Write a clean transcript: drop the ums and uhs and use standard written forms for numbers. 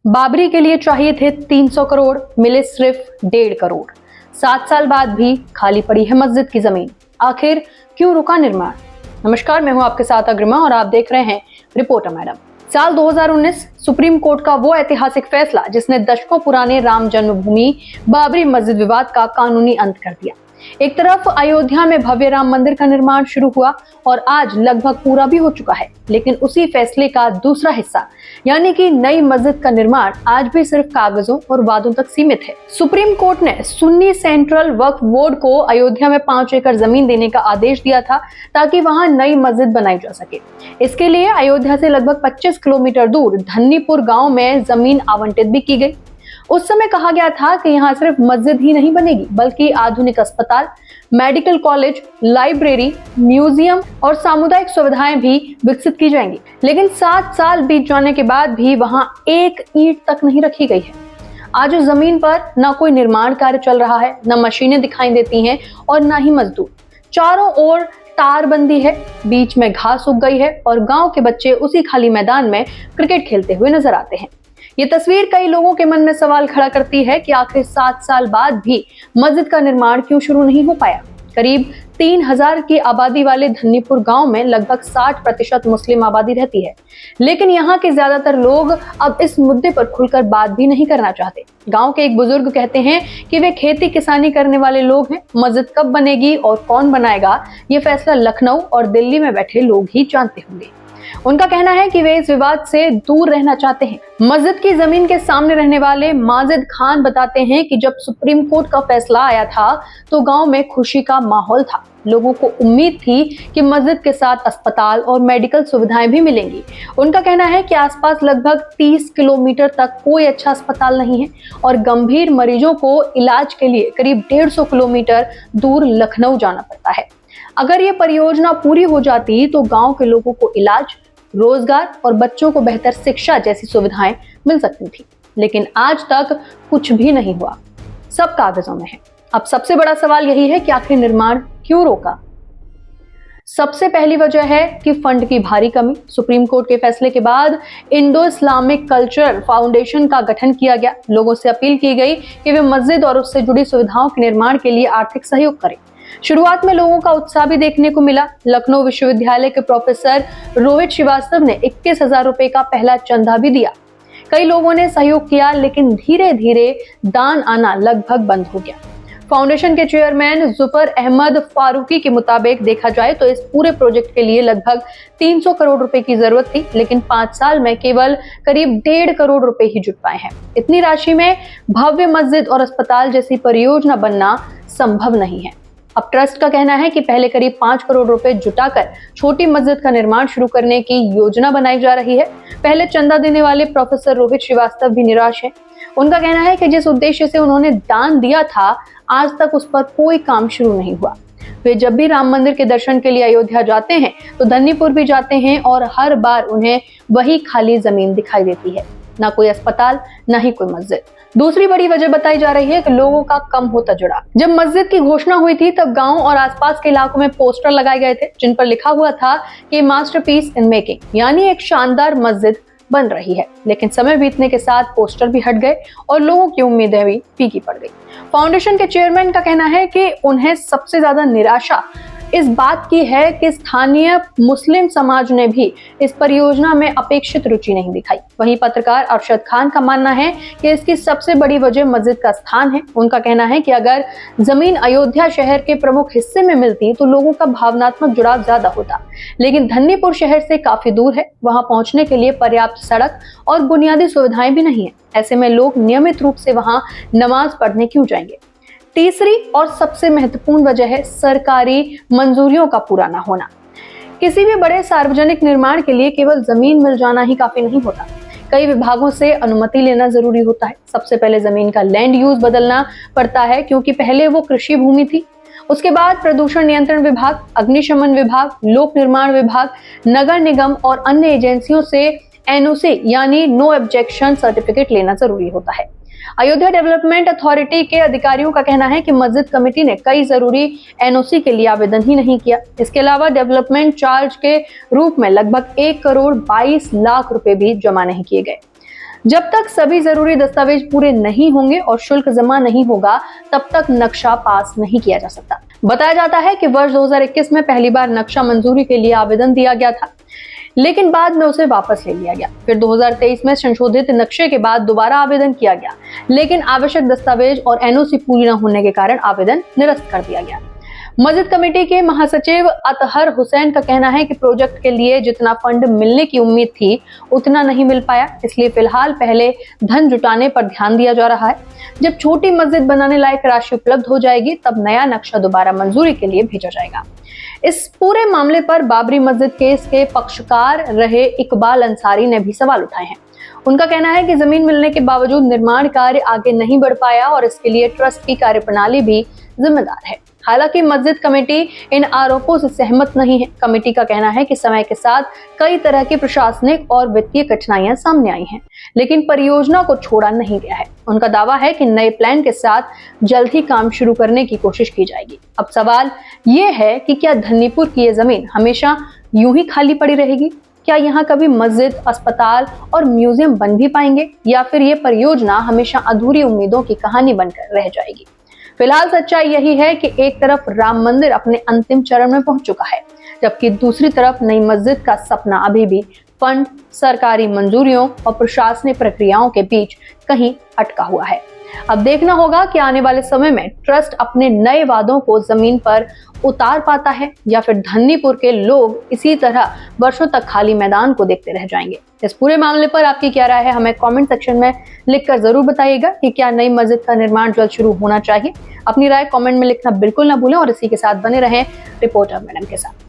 बाबरी के लिए चाहिए थे 300 करोड़, मिले सिर्फ 1.5 करोड़। 7 साल बाद भी खाली पड़ी है मस्जिद की जमीन। आखिर क्यों रुका निर्माण? नमस्कार, मैं हूं आपके साथ अग्रिमा और आप देख रहे हैं रिपोर्टर मैडम। साल 2019 सुप्रीम कोर्ट का वो ऐतिहासिक फैसला जिसने दशकों पुराने राम जन्मभूमि बाबरी मस्जिद विवाद का कानूनी अंत कर दिया। एक तरफ अयोध्या में भव्य राम मंदिर का निर्माण शुरू हुआ और आज लगभग पूरा भी हो चुका है, लेकिन उसी फैसले का दूसरा हिस्सा यानी कि नई मस्जिद का निर्माण आज भी सिर्फ कागजों और वादों तक सीमित है। सुप्रीम कोर्ट ने सुन्नी सेंट्रल वक्फ बोर्ड को अयोध्या में 5 एकड़ जमीन देने का आदेश दिया था ताकि वहां नई मस्जिद बनाई जा सके। इसके लिए अयोध्या से लगभग 25 किलोमीटर दूर धन्नीपुर गांव में जमीन आवंटित भी की गई। उस समय कहा गया था कि यहाँ सिर्फ मस्जिद ही नहीं बनेगी बल्कि आधुनिक अस्पताल, मेडिकल कॉलेज, लाइब्रेरी, म्यूजियम और सामुदायिक सुविधाएं भी विकसित की जाएंगी। लेकिन 7 साल बीत जाने के बाद भी वहां एक ईंट तक नहीं रखी गई है। आज उस जमीन पर न कोई निर्माण कार्य चल रहा है, न मशीनें दिखाई देती हैं और न ही मजदूर। चारों ओर तारबंदी है, बीच में घास उग गई है और गांव के बच्चे उसी खाली मैदान में क्रिकेट खेलते हुए नजर आते हैं। ये तस्वीर कई लोगों के मन में सवाल खड़ा करती है कि आखिर 7 साल बाद भी मस्जिद का निर्माण क्यों शुरू नहीं हो पाया। करीब 3000 की आबादी वाले धन्नीपुर गांव में लगभग 60% मुस्लिम आबादी रहती है, लेकिन यहाँ के ज्यादातर लोग अब इस मुद्दे पर खुलकर बात भी नहीं करना चाहते। गांव के एक बुजुर्ग कहते हैं कि वे खेती किसानी करने वाले लोग हैं। मस्जिद कब बनेगी और कौन बनाएगा, ये फैसला लखनऊ और दिल्ली में बैठे लोग ही जानते होंगे। उनका कहना है कि वे इस विवाद से दूर रहना चाहते हैं। मस्जिद की जमीन के सामने रहने वाले माजिद खान बताते हैं कि जब सुप्रीम कोर्ट का फैसला आया था तो गांव में खुशी का माहौल था। लोगों को उम्मीद थी कि मस्जिद के साथ अस्पताल और मेडिकल सुविधाएं भी मिलेंगी। उनका कहना है कि आसपास लगभग 30 किलोमीटर तक कोई अच्छा अस्पताल नहीं है और गंभीर मरीजों को इलाज के लिए करीब 150 किलोमीटर दूर लखनऊ जाना पड़ता है। अगर ये परियोजना पूरी हो जाती तो गांव के लोगों को इलाज, रोजगार और बच्चों को बेहतर शिक्षा जैसी सुविधाएं मिल सकती थी, लेकिन आज तक कुछ भी नहीं हुआ, सब कागजों में है। अब सबसे बड़ा सवाल यही है कि आखिर निर्माण क्यों रोका? सबसे पहली वजह है कि फंड की भारी कमी। सुप्रीम कोर्ट के फैसले के बाद इंडो इस्लामिक कल्चरल फाउंडेशन का गठन किया गया। लोगों से अपील की गई कि वे मस्जिद और उससे जुड़ी सुविधाओं के निर्माण के लिए आर्थिक सहयोग करें। शुरुआत में लोगों का उत्साह भी देखने को मिला। लखनऊ विश्वविद्यालय के प्रोफेसर रोहित श्रीवास्तव ने 21,000 रुपए का पहला चंदा भी दिया। कई लोगों ने सहयोग किया, लेकिन धीरे धीरे दान आना लगभग बंद हो गया। फाउंडेशन के चेयरमैन जुफर अहमद फारूकी के मुताबिक देखा जाए तो इस पूरे प्रोजेक्ट के लिए लगभग 300 करोड़ रुपए की जरूरत थी, लेकिन 5 साल में केवल करीब 1.5 करोड़ रुपए ही जुट पाए हैं। इतनी राशि में भव्य मस्जिद और अस्पताल जैसी परियोजना बनना संभव नहीं है। अब ट्रस्ट का कहना है कि पहले करीब 5 करोड़ रुपए जुटाकर छोटी मस्जिद का निर्माण शुरू करने की योजना बनाई जा रही है। पहले चंदा देने वाले प्रोफेसर रोहित श्रीवास्तव भी निराश हैं। उनका कहना है कि जिस उद्देश्य से उन्होंने दान दिया था, आज तक उस पर कोई काम शुरू नहीं हुआ। वे जब भी राम मंदिर के दर्शन के लिए अयोध्या जाते हैं तो धन्नीपुर भी जाते हैं और हर बार उन्हें वही खाली जमीन दिखाई देती है, ना कोई अस्पताल, ना ही कोई मस्जिद। दूसरी बड़ी वजह बताई जा रही है कि लोगों का कम होता जुड़ा। जब मस्जिद की घोषणा हुई थी तब गांव और आसपास के इलाकों में पोस्टर लगाए गए थे जिन पर लिखा हुआ था कि मास्टरपीस इन मेकिंग, यानी एक शानदार मस्जिद बन रही है। लेकिन समय बीतने के साथ पोस्टर भी हट गए और लोगों की उम्मीदें भी फीकी पड़ गई। फाउंडेशन के चेयरमैन का कहना है कि उन्हें सबसे ज्यादा निराशा इस बात की है कि स्थानीय मुस्लिम समाज ने भी इस परियोजना में अपेक्षित रुचि नहीं दिखाई। वहीं पत्रकार अरशद खान का मानना है कि इसकी सबसे बड़ी वजह मस्जिद का स्थान है। उनका कहना है कि अगर जमीन अयोध्या शहर के प्रमुख हिस्से में मिलती तो लोगों का भावनात्मक जुड़ाव ज्यादा होता, लेकिन धन्नीपुर शहर से काफी दूर है। वहां पहुंचने के लिए पर्याप्त सड़क और बुनियादी सुविधाएं भी नहीं है। ऐसे में लोग नियमित रूप से वहां नमाज पढ़ने क्यों जाएंगे? तीसरी और सबसे महत्वपूर्ण वजह है सरकारी मंजूरियों का पूरा न होना। किसी भी बड़े सार्वजनिक निर्माण के लिए केवल जमीन मिल जाना ही काफी नहीं होता, कई विभागों से अनुमति लेना जरूरी होता है। सबसे पहले जमीन का लैंड यूज बदलना पड़ता है, क्योंकि पहले वो कृषि भूमि थी। उसके बाद प्रदूषण नियंत्रण विभाग, अग्निशमन विभाग, लोक निर्माण विभाग, नगर निगम और अन्य एजेंसियों से एनओसी यानी नो ऑब्जेक्शन सर्टिफिकेट लेना जरूरी होता है। अयोध्या डेवलपमेंट अथॉरिटी के अधिकारियों का कहना है कि मस्जिद कमेटी ने कई जरूरी एनओसी के लिए आवेदन ही नहीं किया। इसके अलावा डेवलपमेंट चार्ज के रूप में लगभग 1 करोड़ 22 लाख रुपए भी जमा नहीं किए गए। जब तक सभी जरूरी दस्तावेज पूरे नहीं होंगे और शुल्क जमा नहीं होगा, तब तक नक्शा पास नहीं किया जा सकता। बताया जाता है कि वर्ष 2021 में पहली बार नक्शा मंजूरी के लिए आवेदन दिया गया था, लेकिन बाद में उसे वापस ले लिया गया। फिर 2023 में संशोधित नक्शे के बाद दोबारा आवेदन किया गया, लेकिन आवश्यक दस्तावेज और एनओसी पूरी न होने के कारण आवेदन निरस्त कर दिया गया। मस्जिद कमेटी के महासचिव अतहर हुसैन का कहना है कि प्रोजेक्ट के लिए जितना फंड मिलने की उम्मीद थी उतना नहीं मिल पाया, इसलिए फिलहाल पहले धन जुटाने पर ध्यान दिया जा रहा है। जब छोटी मस्जिद बनाने लायक राशि उपलब्ध हो जाएगी, तब नया नक्शा दोबारा मंजूरी के लिए भेजा जाएगा। इस पूरे मामले पर बाबरी मस्जिद केस के पक्षकार रहे इकबाल अंसारी ने भी सवाल उठाए हैं। उनका कहना है कि जमीन मिलने के बावजूद निर्माण कार्य आगे नहीं बढ़ पाया और इसके लिए ट्रस्ट की कार्यप्रणाली भी जिम्मेदार है। हालांकि मस्जिद कमेटी इन आरोपों से सहमत नहीं है। कमेटी का कहना है कि समय के साथ कई तरह की प्रशासनिक और वित्तीय कठिनाइयां सामने आई हैं, लेकिन परियोजना को छोड़ा नहीं गया है। उनका दावा है कि नए प्लान के साथ जल्द ही काम शुरू करने की कोशिश की जाएगी। अब सवाल ये है कि क्या धन्नीपुर की ये जमीन हमेशा यूं ही खाली पड़ी रहेगी? क्या यहाँ कभी मस्जिद, अस्पताल और म्यूजियम बन भी पाएंगे, या फिर ये परियोजना हमेशा अधूरी उम्मीदों की कहानी बनकर रह जाएगी? फिलहाल सच्चाई यही है कि एक तरफ राम मंदिर अपने अंतिम चरण में पहुंच चुका है, जबकि दूसरी तरफ नई मस्जिद का सपना अभी भी फंड, सरकारी मंजूरियों और प्रशासनिक प्रक्रियाओं के बीच कहीं अटका हुआ है। अब देखना होगा कि आने वाले समय में ट्रस्ट अपने नए वादों को जमीन पर उतार पाता है, या फिर धन्नीपुर के लोग इसी तरह वर्षों तक खाली मैदान को देखते रह जाएंगे। इस पूरे मामले पर आपकी क्या राय है, हमें कमेंट सेक्शन में लिखकर जरूर बताइएगा कि क्या नई मस्जिद का निर्माण जल्द शुरू होना चाहिए। अपनी राय कमेंट में लिखना बिल्कुल ना भूलें और इसी के साथ बने रहें रिपोर्टर मैडम के साथ।